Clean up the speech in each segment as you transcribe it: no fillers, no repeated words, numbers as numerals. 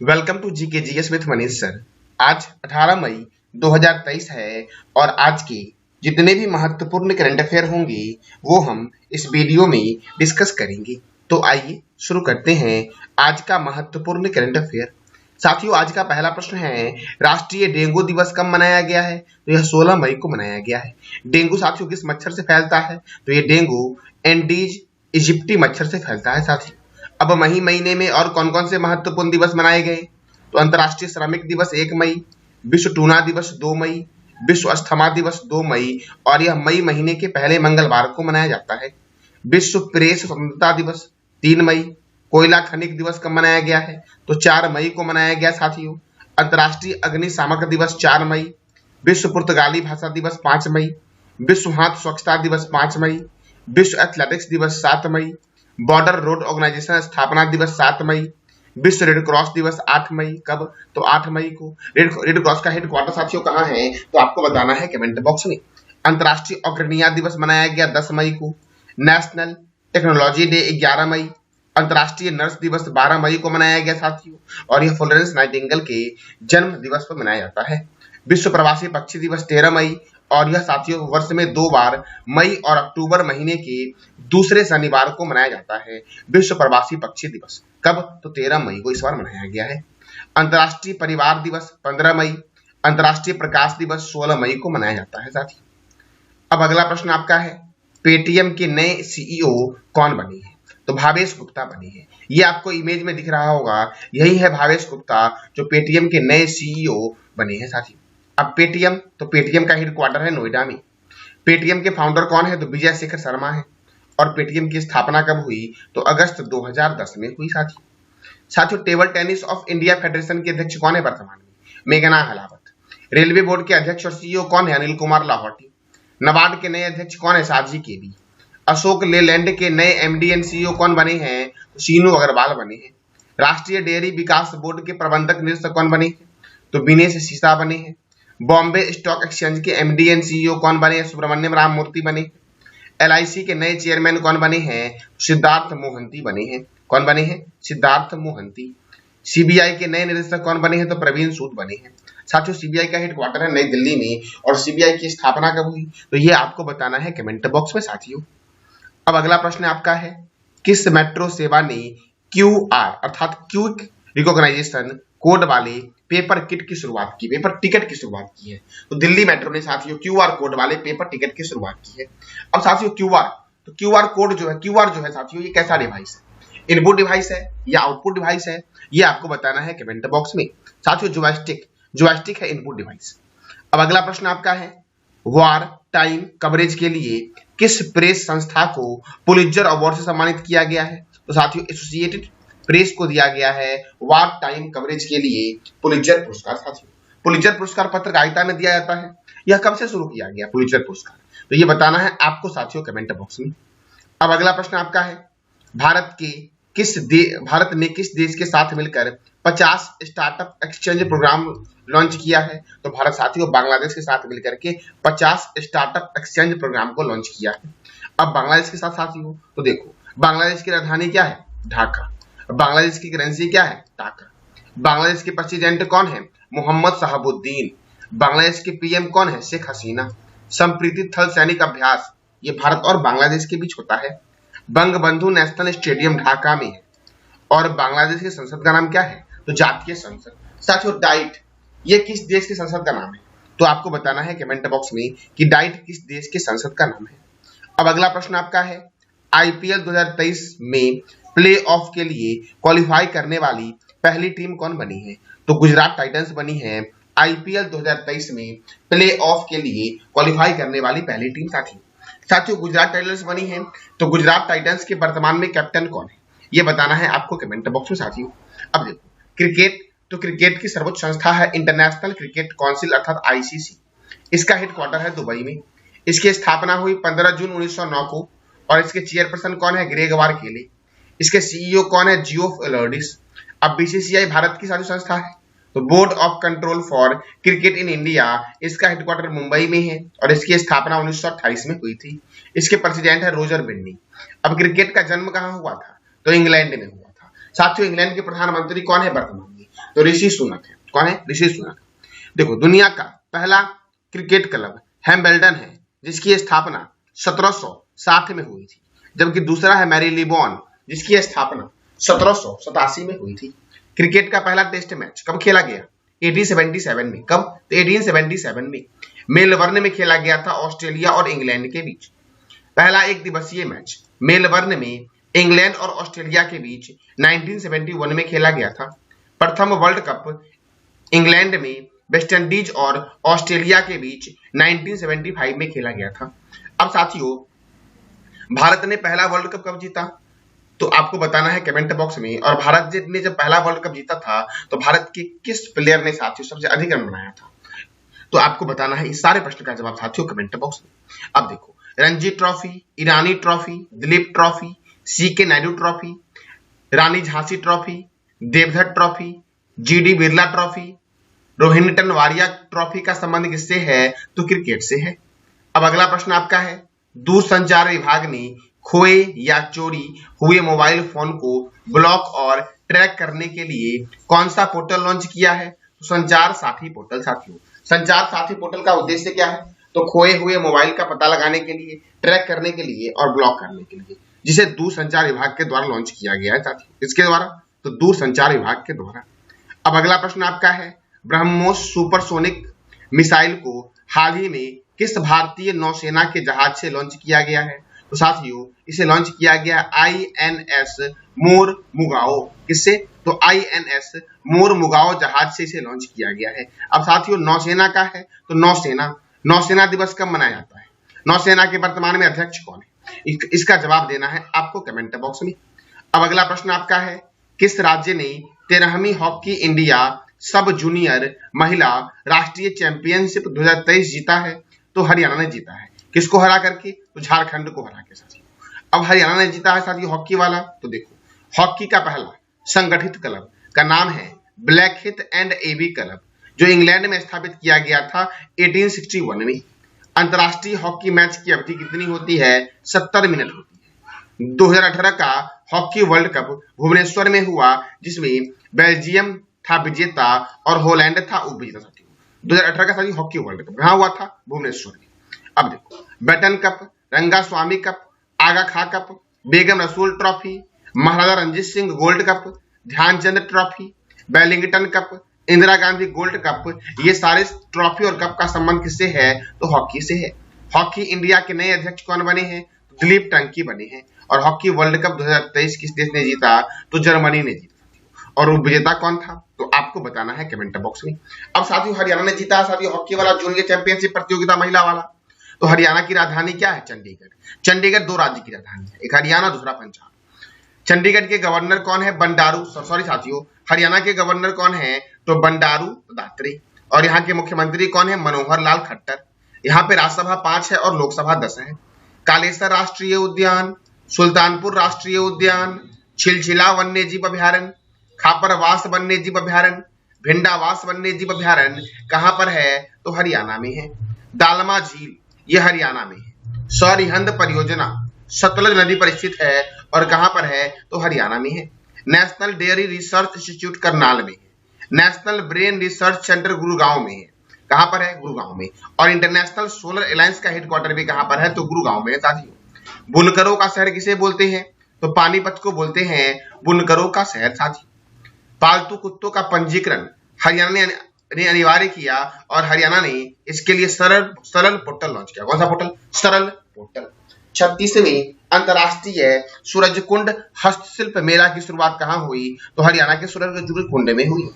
Welcome to GK GS with Manish sir. आज 18 मई 2023 है और आज के जितने भी महत्वपूर्ण करंट अफेयर होंगे वो हम इस वीडियो में डिस्कस करेंगे। तो आइए शुरू करते हैं आज का महत्वपूर्ण करंट अफेयर। साथियों, आज का पहला प्रश्न है, राष्ट्रीय डेंगू दिवस कब मनाया गया है? तो यह 16 मई को मनाया गया है। डेंगू साथियों किस मच्छर से फैलता है? तो यह डेंगू एंडीज इजिप्टी मच्छर से फैलता है साथियों। अब मई महीने में और कौन कौन से महत्वपूर्ण दिवस मनाए गए? तो अंतर्राष्ट्रीय श्रमिक दिवस 1 मई, विश्व टूना दिवस 2 मई, विश्व अस्थमा दिवस 2 मई और यह मई महीने के पहले मंगलवार को मनाया जाता है। विश्व प्रेस स्वतंत्रता दिवस 3 मई। कोयला खनिक दिवस कब मनाया गया है? तो 4 मई को मनाया गया साथियों। अंतर्राष्ट्रीय अग्निशामक दिवस 4 मई, विश्व पुर्तगाली भाषा दिवस 5 मई, विश्व हाथ स्वच्छता दिवस 5 मई, विश्व एथलेटिक्स दिवस 7 मई, बॉर्डर रोड ऑर्गेनाइजेशन स्थापना दिवस 7 मई, विश्व रेड क्रॉस दिवस 8 मई। कब? तो 8 मई को। रेड क्रॉस का हेडक्वार्टर साथियों कहाँ है? तो आपको बताना है कमेंट बॉक्स में। अंतर्राष्ट्रीय ऑग्रनिया दिवस मनाया गया 10 मई को। नेशनल टेक्नोलॉजी डे 11 मई। अंतर्राष्ट्रीय नर्स दिवस 12 मई को मनाया गया साथियों और यह फ्लोरेंस नाइटिंगेल के जन्म दिवस पर मनाया जाता है। विश्व प्रवासी पक्षी दिवस 13 मई और यह साथियों वर्ष में 2 बार मई और अक्टूबर महीने के दूसरे शनिवार को मनाया जाता है। विश्व प्रवासी पक्षी दिवस कब? तो 13 मई को इस बार मनाया गया है। अंतर्राष्ट्रीय परिवार दिवस 15 मई। अंतर्राष्ट्रीय प्रकाश दिवस 16 मई को मनाया जाता है साथियों। अब अगला प्रश्न आपका है, पेटीएम के नए सीईओ कौन बने हैं? तो भावेश गुप्ता बने हैं। ये आपको इमेज में दिख रहा होगा, यही है भावेश गुप्ता जो पेटीएम के नए सीईओ बने हैं साथियों। अब पेटीएम, तो पेटीएम का हेडक्वार्टर है नोएडा में। पेटीएम के फाउंडर कौन है? तो विजय शेखर शर्मा है। और पेटीएम की स्थापना कब हुई? तो अगस्त 2010 में हुई साथियों। Table tennis of India federation के अध्यक्ष कौन है वर्तमान में? मेघना हलावत। रेलवे बोर्ड के अध्यक्ष और सीईओ कौन है? अनिल कुमार लाहौटी। नबार्ड के नए अध्यक्ष कौन है? साजी केबी। अशोक लेलैंड के नए एमडी एंड सीईओ कौन बने हैं? तो सीनू अग्रवाल बने हैं। राष्ट्रीय डेयरी विकास बोर्ड के प्रबंधक निदेशक कौन बने हैं? तो विनेश सीसा बने हैं। बॉम्बे स्टॉक एक्सचेंज के एमडी एंड सीईओ कौन बने हैं? सुब्रमण्यम राम मूर्ति बने हैं। एलआईसी के नए चेयरमैन कौन बने हैं? सिद्धार्थ मोहंती बने हैं। कौन बने हैं? सिद्धार्थ मोहंती। सीबीआई के नए निदेशक कौन बने हैं? तो प्रवीण सूद बने हैं। साथियों, सीबीआई का हेडक्वार्टर है नई दिल्ली में और सीबीआई की स्थापना कब हुई? तो ये आपको बताना है कमेंट बॉक्स में साथियों। अब अगला प्रश्न आपका है, किस मेट्रो सेवा ने क्यूआर अर्थात क्विक रिकॉग्नाइजेशन कोड वाले पेपर टिकट की शुरुआत की है? तो दिल्ली मेट्रो ने साथियों क्यूआर कोड वाले पेपर टिकट की शुरुआत की है। अब साथियों क्यूआर कोड जो है साथियों, ये कैसा डिवाइस है? इनपुट डिवाइस है या आउटपुट डिवाइस है? ये आपको बताना है कमेंट बॉक्स में साथियों। जोयस्टिक है इनपुट डिवाइस। अब अगला प्रश्न आपका है, वॉर टाइम कवरेज के लिए किस प्रेस संस्था को पुलित्जर अवार्ड से सम्मानित किया गया है? तो साथियों एसोसिएटेड प्रेस को दिया गया है वॉर टाइम कवरेज के लिए पुलित्जर पुरस्कार। साथियों पुलित्जर पुरस्कार पत्रकारिता में दिया जाता है। यह कब से शुरू किया गया पुलित्जर पुरस्कार? तो ये बताना है आपको साथियों कमेंट बॉक्स में। अब अगला प्रश्न आपका है, भारत ने किस देश के साथ मिलकर 50 स्टार्टअप एक्सचेंज प्रोग्राम लॉन्च किया है? तो भारत साथियों बांग्लादेश के साथ मिलकर के 50 स्टार्टअप एक्सचेंज प्रोग्राम को लॉन्च किया है। अब बांग्लादेश के साथ साथियों, तो देखो बांग्लादेश की राजधानी क्या है? ढाका। बांग्लादेश की करेंसी क्या है? टाका। बांग्लादेश के प्रेसिडेंट कौन है? मोहम्मद शहाबुद्दीन। बांग्लादेश के पीएम कौन है? शेख हसीना। संप्रीति थल सैनिक अभ्यास ये भारत और बांग्लादेश के बीच होता है। बंगबंधु नेशनल स्टेडियम ढाका में है। और बांग्लादेश की संसद का नाम क्या है? तो जातीय संसद। साथियों डाइट ये किस देश की संसद का नाम है? तो आपको बताना है कमेंट बॉक्स में कि डाइट किस देश की संसद का नाम है। अब अगला प्रश्न आपका है, आईपीएल 2023 में प्ले ऑफ के लिए क्वालिफाई करने वाली पहली टीम कौन बनी है? तो गुजरात टाइटंस बनी है आईपीएल 2023 में प्ले ऑफ के लिए क्वालिफाई करने वाली पहली टीम साथियों गुजरात टाइटंस बनी है। तो गुजरात टाइटंस के वर्तमान में कैप्टन कौन है? ये बताना है आपको कमेंट बॉक्स में साथियों। अब देखो क्रिकेट की सर्वोच्च संस्था है इंटरनेशनल क्रिकेट काउंसिल अर्थात आईसीसी। इसका हेडक्वार्टर है दुबई में। इसकी स्थापना हुई 15 जून 1909 को और इसके चेयरपर्सन कौन है? ग्रेग वारकेले। इसके सीईओ कौन है? जियोफ एलोडिस। अब बीसीसीआई भारत की साझी संस्था है। तो board of control for cricket in India इसका हेडक्वार्टर मुंबई में है और इसकी स्थापना 1928 में हुई थी। इसके प्रेसिडेंट है रोजर बिन्नी। अब क्रिकेट का जन्म कहाँ हुआ था? तो इंग्लैंड में हुआ था। साथियों इंग्लैंड के प्रधानमंत्री कौन है वर्तमान में? तो ऋषि सुनक है। कौन है? ऋषि सुनक। देखो, दुनिया का पहला क्रिकेट क्लब हैम्बल्डन है, जिसकी स्थापना 1760 में हुई थी, जबकि दूसरा है मैरीलीबोन, जिसकी स्थापना 1787 में हुई थी। क्रिकेट का पहला टेस्ट मैच कब खेला गया? 1877 में। कब? तो 1877 में मेलबर्न में खेला गया था, ऑस्ट्रेलिया और इंग्लैंड के बीच। पहला एक दिवसीय मैच मेलबर्न में इंग्लैंड और ऑस्ट्रेलिया के बीच 1971 में खेला गया था। प्रथम वर्ल्ड कप इंग्लैंड में वेस्टइंडीज और ऑस्ट्रेलिया के बीच 1975 में खेला गया था। अब साथियों, भारत ने पहला वर्ल्ड कप कब जीता? तो आपको बताना है कमेंट बॉक्स में। और भारत ने जब पहला वर्ल्ड कप जीता था तो भारत के किस प्लेयर ने साथियों सबसे अधिक रन बनाया था? तो आपको बताना है इस सारे प्रश्न का जवाब साथियों कमेंट बॉक्स में। अब देखो, Ranji trophy, Irani trophy, Duleep trophy, CK Naidu trophy, Rani Jhansi trophy, Deodhar trophy, GD Birla trophy, Rohinton Baria trophy का संबंध किससे है? तो क्रिकेट से है। अब अगला प्रश्न आपका है, दूरसंचार विभाग ने खोए या चोरी हुए मोबाइल फोन को ब्लॉक और ट्रैक करने के लिए कौन सा पोर्टल लॉन्च किया है? तो संचार साथी पोर्टल। साथियों, संचार साथी पोर्टल का उद्देश्य क्या है? तो खोए हुए मोबाइल का पता लगाने के लिए, ट्रैक करने के लिए और ब्लॉक करने के लिए, जिसे दूरसंचार विभाग के द्वारा लॉन्च किया गया है साथियों। इसके द्वारा? तो दूरसंचार विभाग के द्वारा। अब अगला प्रश्न आपका है, ब्रह्मोस सुपरसोनिक मिसाइल को हाल ही में किस भारतीय नौसेना के जहाज से लॉन्च किया गया है? तो साथियों, इसे लॉन्च किया गया INS मोरमुगाओ। किससे? तो INS मोरमुगाओ जहाज से इसे लॉन्च किया गया है। अब साथियों, नौसेना का है तो नौसेना दिवस कब मनाया जाता है? नौसेना के वर्तमान में अध्यक्ष कौन है? इसका जवाब देना है आपको कमेंट बॉक्स में। अब अगला प्रश्न आपका है, किस राज्य ने 13वीं हॉकी इंडिया सब जूनियर महिला राष्ट्रीय चैंपियनशिप 2023 जीता है? तो हरियाणा ने जीता है। किसको हरा करके? तो झारखंड को हरा के साथियों। अब हरियाणा ने जीता है साथियों हॉकी वाला। तो देखो, हॉकी का पहला संगठित क्लब का नाम है ब्लैक हिथ एंड एबी क्लब, जो इंग्लैंड में स्थापित किया गया था 1861 में। अंतरराष्ट्रीय हॉकी मैच की अवधि कितनी होती है? 70 मिनट होती है। 2018 का हॉकी वर्ल्ड कप भुवनेश्वर में हुआ, जिसमें बेल्जियम था विजेता और हॉलैंड था उपविजेता साथियों। 2018 का साथियों हॉकी वर्ल्ड कप कहाँ हुआ था? भुवनेश्वर में। अब देखो, Beighton cup, Rangaswamy cup, Aga Khan cup, Begum Rasul trophy, Maharaja Ranjit Singh gold cup, Dhyan Chand trophy, Wellington cup, Indira Gandhi gold cup, ये सारे ट्रॉफी और कप का संबंध किससे है? तो हॉकी से है। हॉकी इंडिया के नए अध्यक्ष कौन बने हैं? दिलीप टंकी बने हैं। और हॉकी वर्ल्ड कप 2023 किस देश ने जीता? तो जर्मनी ने जीता। और वो विजेता कौन था? तो आपको बताना है कमेंट बॉक्स में। अब साथियों, हरियाणा ने जीता है साथियों हॉकी वाला जूनियर चैंपियनशिप प्रतियोगिता महिला वाला। तो हरियाणा की राजधानी क्या है? चंडीगढ़। चंडीगढ़ दो राज्य की राजधानी है, एक हरियाणा, दूसरा पंजाब। चंडीगढ़ के गवर्नर कौन है? सॉरी साथियों, हरियाणा के गवर्नर कौन है? तो बंडारू दत्तात्रेय। और यहाँ के मुख्यमंत्री कौन है? मनोहर लाल खट्टर। यहाँ पे राज्यसभा 5 है और लोकसभा 10 है। कालेसर राष्ट्रीय उद्यान, सुल्तानपुर राष्ट्रीय उद्यान, छिलछिला वन्य जीव अभ्यारण्य, खापरवास वन्य जीव अभ्यारण्य, भिंडावास वन्य जीव अभ्यारण्य कहाँ पर है? तो हरियाणा में है। दालमा झील ये हरियाणा में है। सरिहंद परियोजना सतलज नदी पर स्थित है और कहां पर है? तो हरियाणा में है। National dairy research institute Karnal में है। National brain research centre Gurgaon में है। कहां पर है? गुरुगांव में। और इंटरनेशनल सोलर अलायंस का हेडक्वार्टर भी कहां पर है? तो गुरुगांव में है साथियों। बुनकरों का शहर किसे बोलते हैं? तो पानीपत को बोलते हैं बुनकरों का शहर साथियों। पालतू कुत्तों का पंजीकरण हरियाणा ने अनिवार्य किया और हरियाणा ने इसके लिए सरल पोर्टल लॉन्च किया। कौन सा पोर्टल? सरल पोर्टल। 36वें अंतरराष्ट्रीय सूरजकुंड हस्तशिल्प मेला की शुरुआत कहां हुई? तो हरियाणा के सूरजकुंड में हुई।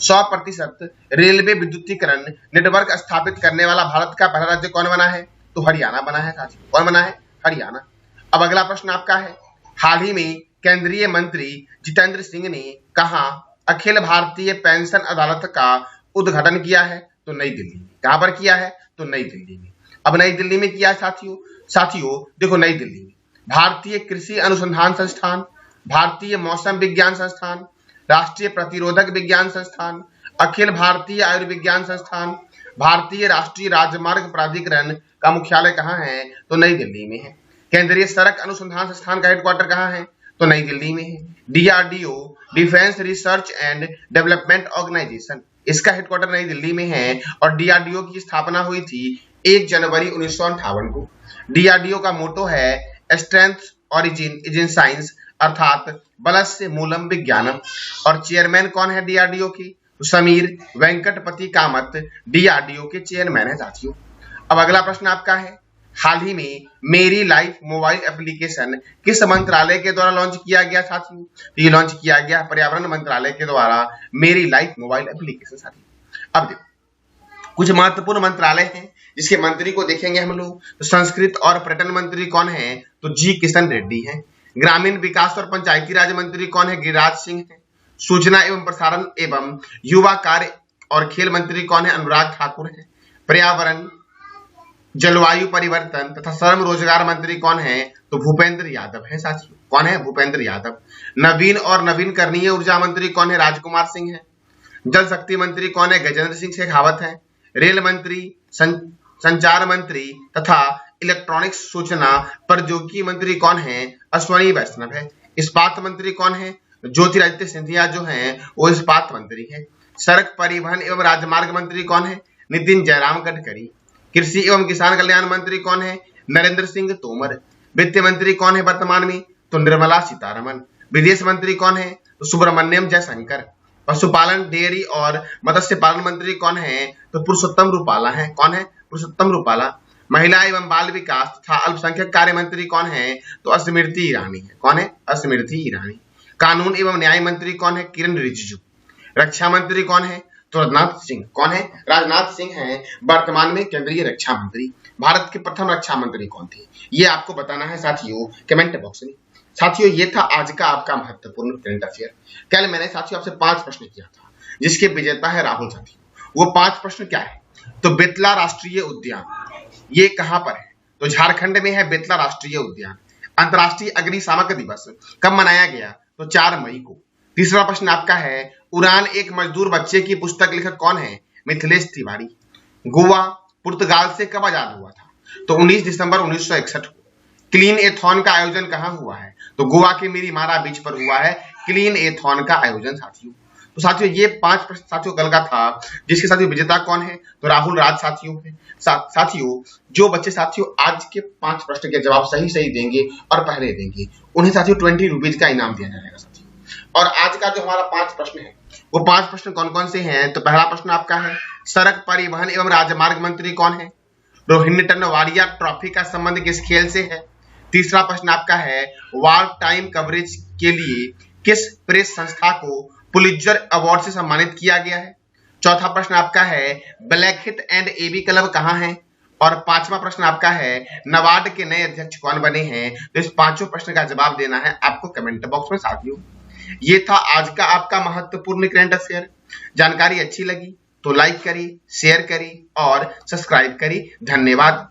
100% रेलवे विद्युतीकरण नेटवर्क स्थापित करने वाला भारत का पहला राज्य कौन बना है? तो हरियाणा बना है साथियों। कौन बना है? हरियाणा। अब अगला प्रश्न आपका है, हाल ही में केंद्रीय मंत्री जितेंद्र सिंह ने कहा अखिल भारतीय पेंशन अदालत का उद्घाटन किया है? तो नई दिल्ली में। कहां पर किया है? तो नई दिल्ली में। अब नई दिल्ली में किया है साथियों देखो, नई दिल्ली में भारतीय कृषि अनुसंधान संस्थान, भारतीय मौसम विज्ञान संस्थान, राष्ट्रीय प्रतिरोधक विज्ञान संस्थान, अखिल भारतीय आयुर्विज्ञान संस्थान, भारतीय राष्ट्रीय राजमार्ग प्राधिकरण का मुख्यालय कहाँ है? तो नई दिल्ली में है। केंद्रीय सड़क अनुसंधान संस्थान का हेडक्वार्टर कहाँ है? तो नई दिल्ली में है। DRDO defence research and development organisation. इसका हेडक्वार्टर नई दिल्ली में है और डीआरडीओ की स्थापना हुई थी 1 जनवरी 1958 को। डीआरडीओ का मोटो है strength origin is in science, अर्थात बलस्य मूलम विज्ञानम। और चेयरमैन कौन है डीआरडीओ की? तो समीर वेंकटपति कामत डीआरडीओ के चेयरमैन है साथियों। अब अगला प्रश्न आपका है, हाल ही में मेरी लाइफ मोबाइल एप्लीकेशन किस मंत्रालय के द्वारा लॉन्च किया गया साथियों? ये लॉन्च किया गया पर्यावरण मंत्रालय के द्वारा मेरी लाइफ मोबाइल एप्लीकेशन साथियों। अब देखो कुछ महत्वपूर्ण मंत्रालय हैं जिसके मंत्री को देखेंगे हम लोग। तो संस्कृत और पर्यटन मंत्री कौन है? तो जी किशन रेड्डी है। ग्रामीण विकास और पंचायती राज मंत्री कौन है? गिरिराज सिंह है। सूचना एवं प्रसारण एवं युवा कार्य और खेल मंत्री कौन है? अनुराग ठाकुर है। पर्यावरण, जलवायु परिवर्तन तथा श्रम रोजगार मंत्री कौन है? तो भूपेंद्र यादव है साथियों। कौन है? भूपेंद्र यादव। नवीन और नवीनकरणीय ऊर्जा मंत्री कौन है? राजकुमार सिंह है। जल शक्ति मंत्री कौन है? गजेंद्र सिंह शेखावत है। रेल मंत्री, संचार मंत्री तथा इलेक्ट्रॉनिक्स सूचना प्रौद्योगिकी मंत्री कौन है? अश्वनी वैष्णव है। इस्पात मंत्री कौन है? ज्योतिरादित्य सिंधिया जो हैं वो इस्पात मंत्री है। सड़क परिवहन एवं राजमार्ग मंत्री कौन है? नितिन जयराम गडकरी। कृषि एवं किसान कल्याण मंत्री कौन है? नरेंद्र सिंह तोमर। वित्त मंत्री कौन है वर्तमान में? तो निर्मला सीतारमन। विदेश मंत्री कौन है? तो सुब्रमण्यम जयशंकर। पशुपालन, डेयरी और मत्स्य पालन मंत्री कौन है? तो पुरुषोत्तम रूपाला है। कौन है? पुरुषोत्तम रूपाला। महिला एवं बाल विकास तथा अल्पसंख्यक कार्य मंत्री कौन है? तो स्मृति ईरानी है। कौन है? स्मृति ईरानी। कानून एवं न्याय मंत्री कौन है? किरण रिजिजू। रक्षा मंत्री कौन है? तो राजनाथ सिंह। कौन है? राजनाथ सिंह हैं वर्तमान में केंद्रीय रक्षा मंत्री। भारत के प्रथम रक्षा मंत्री कौन थे? ये आपको बताना है साथियों कमेंट बॉक्स में। साथियों ये था आज का आपका महत्वपूर्ण करंट अफेयर। कल मैंने साथियों आपसे 5 प्रश्न किया था जिसके विजेता है राहुल साथियों। वो 5 प्रश्न क्या है? तो बेतला राष्ट्रीय उद्यान ये कहां पर है? तो झारखंड में है बेतला राष्ट्रीय उद्यान। अंतर्राष्ट्रीय अग्निशामक दिवस कब मनाया गया? तो 4 मई को। तीसरा प्रश्न आपका है, उड़ान एक मजदूर बच्चे की पुस्तक लेखक कौन है? मिथिलेश तिवारी। गोवा पुर्तगाल से कब आजाद हुआ था? तो 19 दिसंबर 1961 को। क्लीन एथॉन का आयोजन कहां हुआ है? तो गोवा के मिरीमारा बीच पर हुआ है क्लीन एथॉन का आयोजन साथियों। तो साथियों ये 5 प्रश्न साथियों कल का था जिसके साथियों विजेता कौन है? तो राहुल राज साथियों है। साथियों जो बच्चे साथियों आज के 5 प्रश्न के जवाब सही देंगे और पहले देंगे उन्हें साथियों 20 रुपीज का इनाम दिया जाएगा साथियों। और आज का जो हमारा 5 प्रश्न है वो 5 प्रश्न कौन कौन से हैं? तो पहला प्रश्न आपका है, सड़क परिवहन एवं राजमार्ग मंत्री कौन है? रोहिंटन वाडिया ट्रॉफी का संबंध किस खेल से है? तीसरा प्रश्न आपका है, वार टाइम कवरेज के लिए किस प्रेस संस्था को पुलित्जर अवार्ड से सम्मानित किया गया है? चौथा प्रश्न आपका है, black hit and AB club कहां है? और 5वां प्रश्न आपका है, नाबार्ड के नए अध्यक्ष कौन बने हैं? तो इस 5 प्रश्न का जवाब देना है आपको कमेंट बॉक्स में साथियों। ये था आज का आपका महत्वपूर्ण करंट अफेयर। जानकारी अच्छी लगी तो लाइक करिए, शेयर करिए और सब्सक्राइब करिए। धन्यवाद।